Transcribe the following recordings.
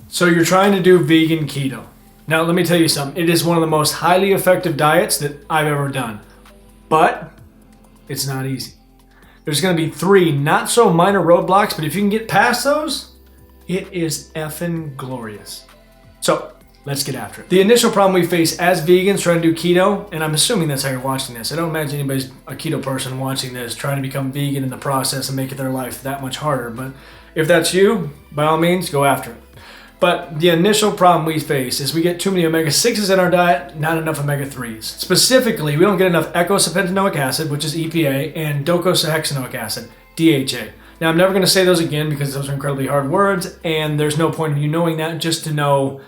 So you're trying to do vegan keto. Now let me tell you something. It is one of the most highly effective diets that I've ever done. But it's not easy. There's going to be 3 not so minor roadblocks, but if you can get past those, it is effing glorious. So let's get after it. The initial problem we face as vegans trying to do keto, and I'm assuming that's how you're watching this. I don't imagine anybody's a keto person watching this trying to become vegan in the process and make their life that much harder. But if that's you, by all means, go after it. But the initial problem we face is we get too many omega-6s in our diet, not enough omega-3s. Specifically, we don't get enough eicosapentaenoic acid, which is EPA, and docosahexaenoic acid, DHA. Now, I'm never going to say those again because those are incredibly hard words, and there's no point of you knowing that just to know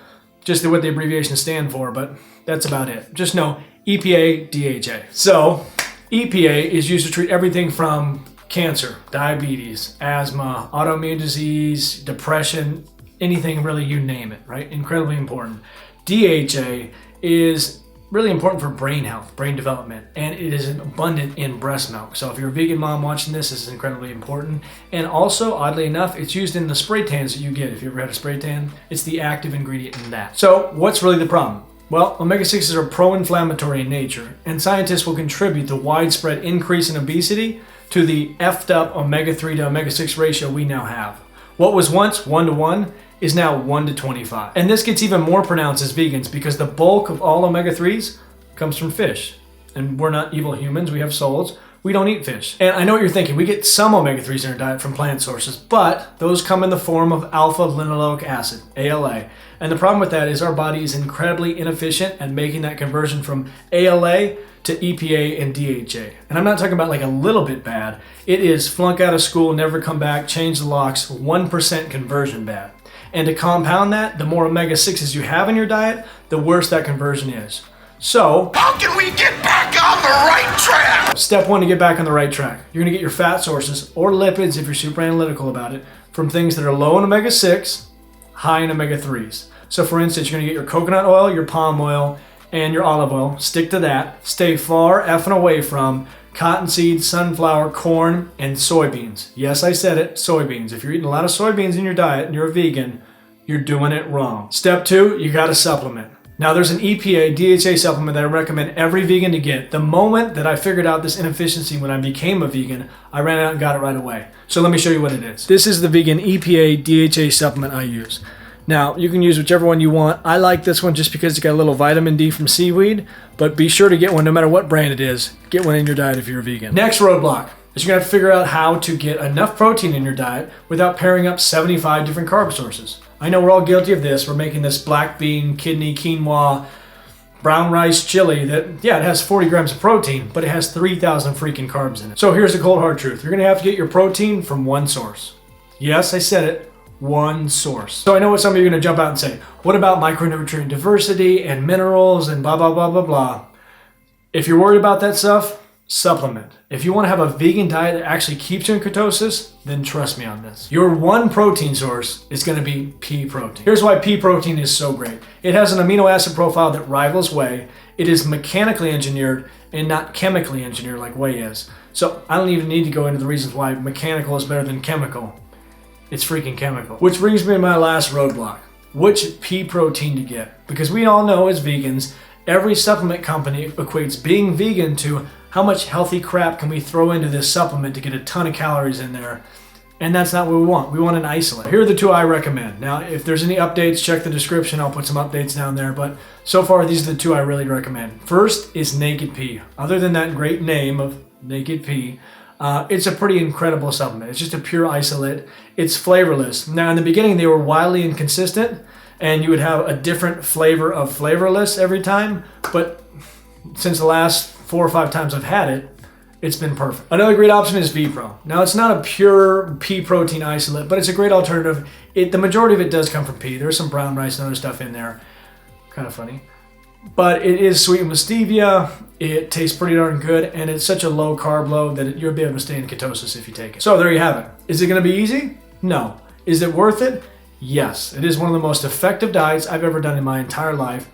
just what the abbreviations stand for, but that's about it. Just know EPA, DHA. So, EPA is used to treat everything from cancer, diabetes, asthma, autoimmune disease, depression, anything really, you name it, right? Incredibly important. DHA is really important for brain health, brain development, and it is abundant in breast milk. So if you're a vegan mom watching this is incredibly important. And also, oddly enough, it's used in the spray tans that you get. If you ever had a spray tan, it's the active ingredient in that. So what's really the problem? Well, omega-6s are pro-inflammatory in nature, and scientists will contribute the widespread increase in obesity to the effed up omega-3 to omega-6 ratio we now have. What was once 1-to-1 is now 1-to-25. And this gets even more pronounced as vegans because the bulk of all omega-3s comes from fish. And we're not evil humans, we have souls. We don't eat fish. And I know what you're thinking, we get some omega-3s in our diet from plant sources, but those come in the form of alpha linoleic acid, ALA. And the problem with that is our body is incredibly inefficient at making that conversion from ALA to EPA and DHA. And I'm not talking about like a little bit bad. It is flunk out of school, never come back, change the locks, 1% conversion bad. And to compound that, the more omega-6s you have in your diet, the worse that conversion is. So, how can we get back on the right track? Step 1 to get back on the right track. You're gonna get your fat sources, or lipids if you're super analytical about it, from things that are low in omega-6, high in omega-3s. So for instance, you're gonna get your coconut oil, your palm oil, and your olive oil. Stick to that. Stay far effing away from cottonseed, sunflower, corn, and soybeans. Yes, I said it, soybeans. If you're eating a lot of soybeans in your diet and you're a vegan, you're doing it wrong. Step 2, you gotta supplement. Now there's an EPA, DHA supplement that I recommend every vegan to get. The moment that I figured out this inefficiency when I became a vegan, I ran out and got it right away. So let me show you what it is. This is the vegan EPA, DHA supplement I use. Now, you can use whichever one you want. I like this one just because it's got a little vitamin D from seaweed, but be sure to get one no matter what brand it is. Get one in your diet if you're a vegan. Next roadblock is you're gonna have to figure out how to get enough protein in your diet without pairing up 75 different carb sources. I know we're all guilty of this. We're making this black bean, kidney, quinoa, brown rice chili that, yeah, it has 40 grams of protein, but it has 3,000 freaking carbs in it. So here's the cold hard truth. You're gonna have to get your protein from one source. Yes, I said it. One source. So I know what some of you are going to jump out and say, what about micronutrient diversity and minerals and blah, blah, blah, blah, blah. If you're worried about that stuff, supplement. If you want to have a vegan diet that actually keeps you in ketosis, then trust me on this. Your one protein source is going to be pea protein. Here's why pea protein is so great. It has an amino acid profile that rivals whey. It is mechanically engineered and not chemically engineered like whey is. So I don't even need to go into the reasons why mechanical is better than chemical. It's freaking chemical. Which brings me to my last roadblock. Which pea protein to get? Because we all know as vegans, every supplement company equates being vegan to how much healthy crap can we throw into this supplement to get a ton of calories in there. And that's not what we want. We want an isolate. Here are the 2 I recommend. Now, if there's any updates, check the description. I'll put some updates down there. But so far, these are the 2 I really recommend. First is Naked Pea. Other than that great name of Naked Pea, it's a pretty incredible supplement. It's just a pure isolate. It's flavorless. Now, in the beginning, they were wildly inconsistent, and you would have a different flavor of flavorless every time. But since the last 4 or 5 times I've had it, it's been perfect. Another great option is V-Pro. Now, it's not a pure pea protein isolate, but it's a great alternative. The majority of it does come from pea. There's some brown rice and other stuff in there. Kind of funny. But it is sweetened with stevia, it tastes pretty darn good, and it's such a low carb load that you'll be able to stay in ketosis if you take it. So there you have it. Is it gonna be easy? No. Is it worth it? Yes. It is one of the most effective diets I've ever done in my entire life.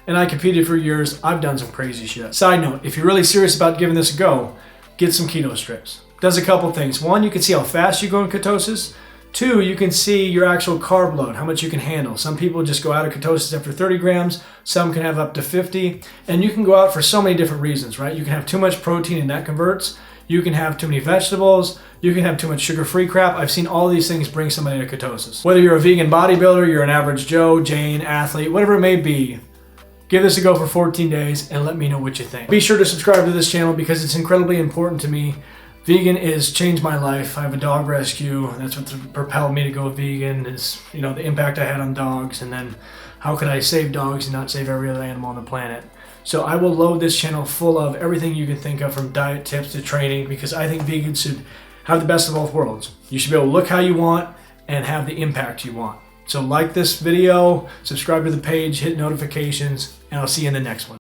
And I competed for years. I've done some crazy shit. Side note, if you're really serious about giving this a go, get some keto strips. Does a couple things. 1, you can see how fast you go in ketosis. 2, you can see your actual carb load, how much you can handle. Some people just go out of ketosis after 30 grams, some can have up to 50, and you can go out for so many different reasons, right? You can have too much protein and that converts. You can have too many vegetables. You can have too much sugar-free crap. I've seen all these things bring somebody to ketosis. Whether you're a vegan bodybuilder, you're an average Joe, Jane, athlete, whatever it may be, give this a go for 14 days and let me know what you think. Be sure to subscribe to this channel because it's incredibly important to me. Vegan has changed my life. I have a dog rescue. That's what propelled me to go vegan is, the impact I had on dogs, and then how could I save dogs and not save every other animal on the planet. So I will load this channel full of everything you can think of, from diet tips to training, because I think vegans should have the best of both worlds. You should be able to look how you want and have the impact you want. So like this video, subscribe to the page, hit notifications, and I'll see you in the next one.